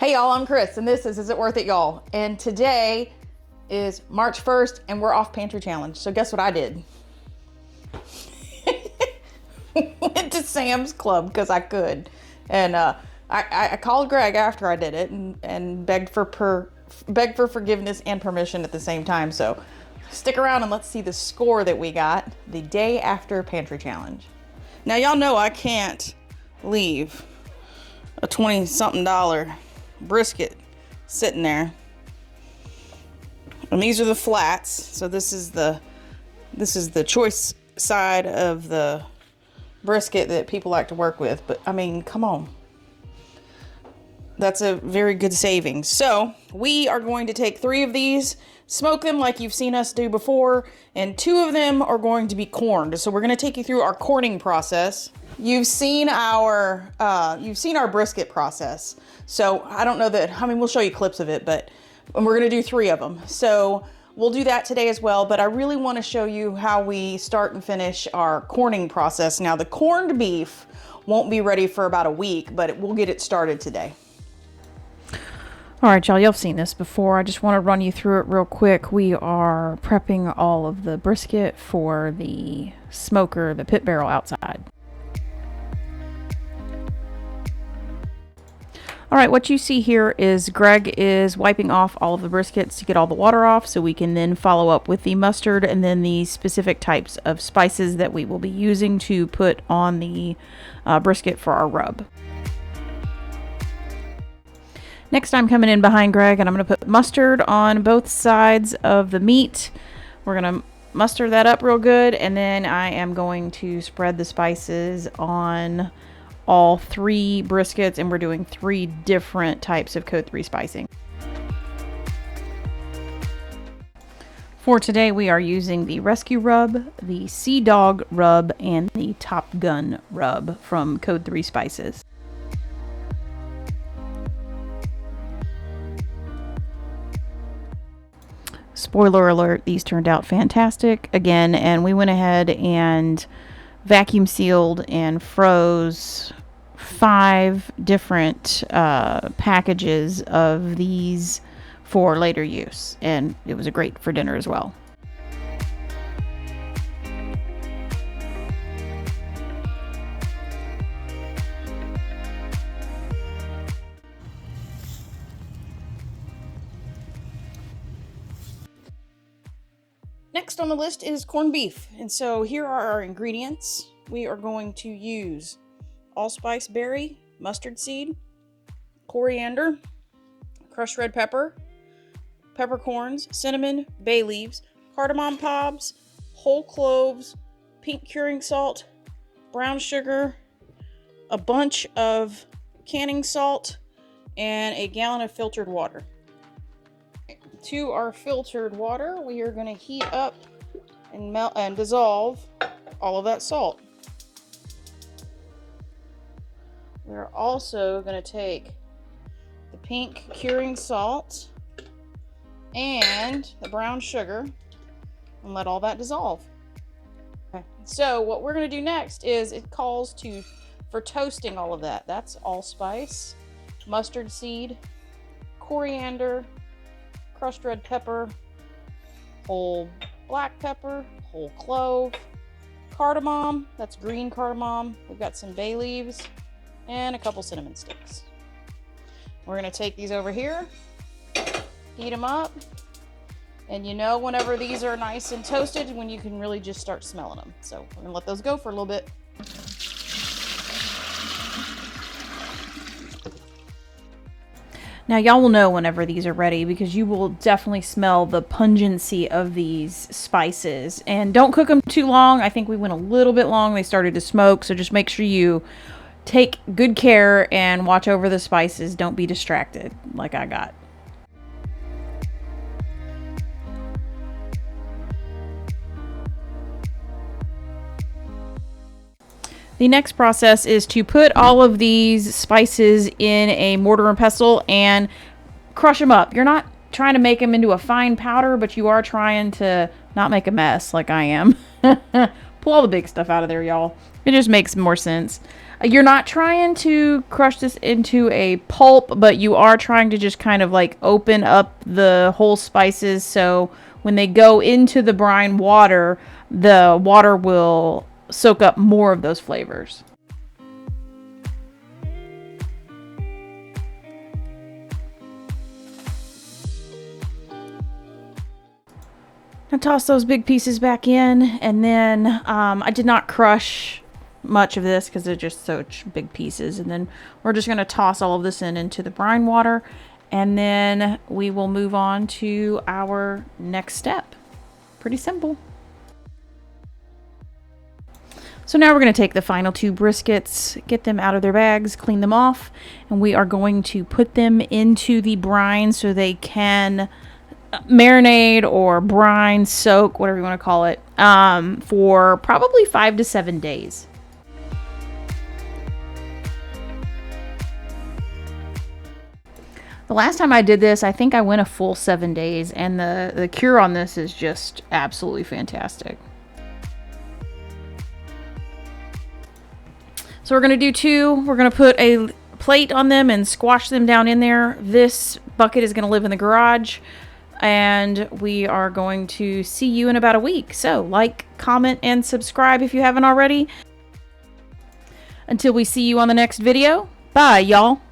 Hey y'all, I'm Chris, and this is It Worth It, y'all? And today is March 1st, and we're off Pantry Challenge. So guess what I did? Went to Sam's Club because I could. And I called Greg after I did it and begged for forgiveness and permission at the same time. So stick around and let's see the score that we got the day after Pantry Challenge. Now y'all know I can't leave a $20-something brisket sitting there. And these are the flats. So this is the choice side of the brisket that people like to work with. But I mean, come on. That's a very good savings. So we are going to take 3 of these, smoke them like you've seen us do before, and 2 of them are going to be corned. So we're going to take you through our corning process. You've seen our brisket process. So I don't know that, I mean, we'll show you clips of it, but we're going to do 3 of them. So we'll do that today as well, but I really want to show you how we start and finish our corning process. Now the corned beef won't be ready for about a week, but we'll get it started today. All right, y'all, you've seen this before. I just want to run you through it real quick. We are prepping all of the brisket for the smoker, the pit barrel outside. All right, what you see here is Greg is wiping off all of the briskets to get all the water off so we can then follow up with the mustard and then the specific types of spices that we will be using to put on the brisket for our rub. Next, I'm coming in behind Greg and I'm going to put mustard on both sides of the meat. We're going to mustard that up real good, and then I am going to spread the spices on all 3 briskets, and we're doing 3 different types of code 3 spicing. For today, we are using the Rescue Rub, the Sea Dog Rub, and the Top Gun Rub from Code 3 Spices. Spoiler alert, these turned out fantastic again, and we went ahead and vacuum sealed and froze 5 different packages of these for later use, and it was great for dinner as well. Next on the list is corned beef. And so here are our ingredients. We are going to use allspice berry, mustard seed, coriander, crushed red pepper, peppercorns, cinnamon, bay leaves, cardamom pobs, whole cloves, pink curing salt, brown sugar, a bunch of canning salt, and a gallon of filtered water. To our filtered water, we are going to heat up and melt and dissolve all of that salt. We're also going to take the pink curing salt and the brown sugar and let all that dissolve. Okay. So what we're going to do next is it calls for toasting all of that. That's allspice, mustard seed, coriander, crushed red pepper, whole black pepper, whole clove, cardamom, that's green cardamom. We've got some bay leaves and a couple cinnamon sticks. We're going to take these over here, heat them up, and you know whenever these are nice and toasted, when you can really just start smelling them. So we're going to let those go for a little bit. Now, y'all will know whenever these are ready because you will definitely smell the pungency of these spices. And don't cook them too long. I think we went a little bit long. They started to smoke, so just make sure you take good care and watch over the spices. Don't be distracted like I got. The next process is to put all of these spices in a mortar and pestle and crush them up. You're not trying to make them into a fine powder, but you are trying to not make a mess like I am. Pull all the big stuff out of there, y'all. It just makes more sense. You're not trying to crush this into a pulp, but you are trying to just kind of like open up the whole spices, so when they go into the brine water, the water will soak up more of those flavors. I toss those big pieces back in, and then I did not crush much of this because they're just such big pieces. And then we're just going to toss all of this into the brine water, and then we will move on to our next step. Pretty simple. So now we're going to take the final 2 briskets, get them out of their bags, clean them off, and we are going to put them into the brine so they can marinate or brine, soak, whatever you want to call it, for probably 5 to 7 days. The last time I did this, I think I went a full 7 days, and the cure on this is just absolutely fantastic. So we're going to do 2. We're going to put a plate on them and squash them down in there. This bucket is going to live in the garage, and we are going to see you in about a week. So like, comment, and subscribe if you haven't already. Until we see you on the next video. Bye, y'all.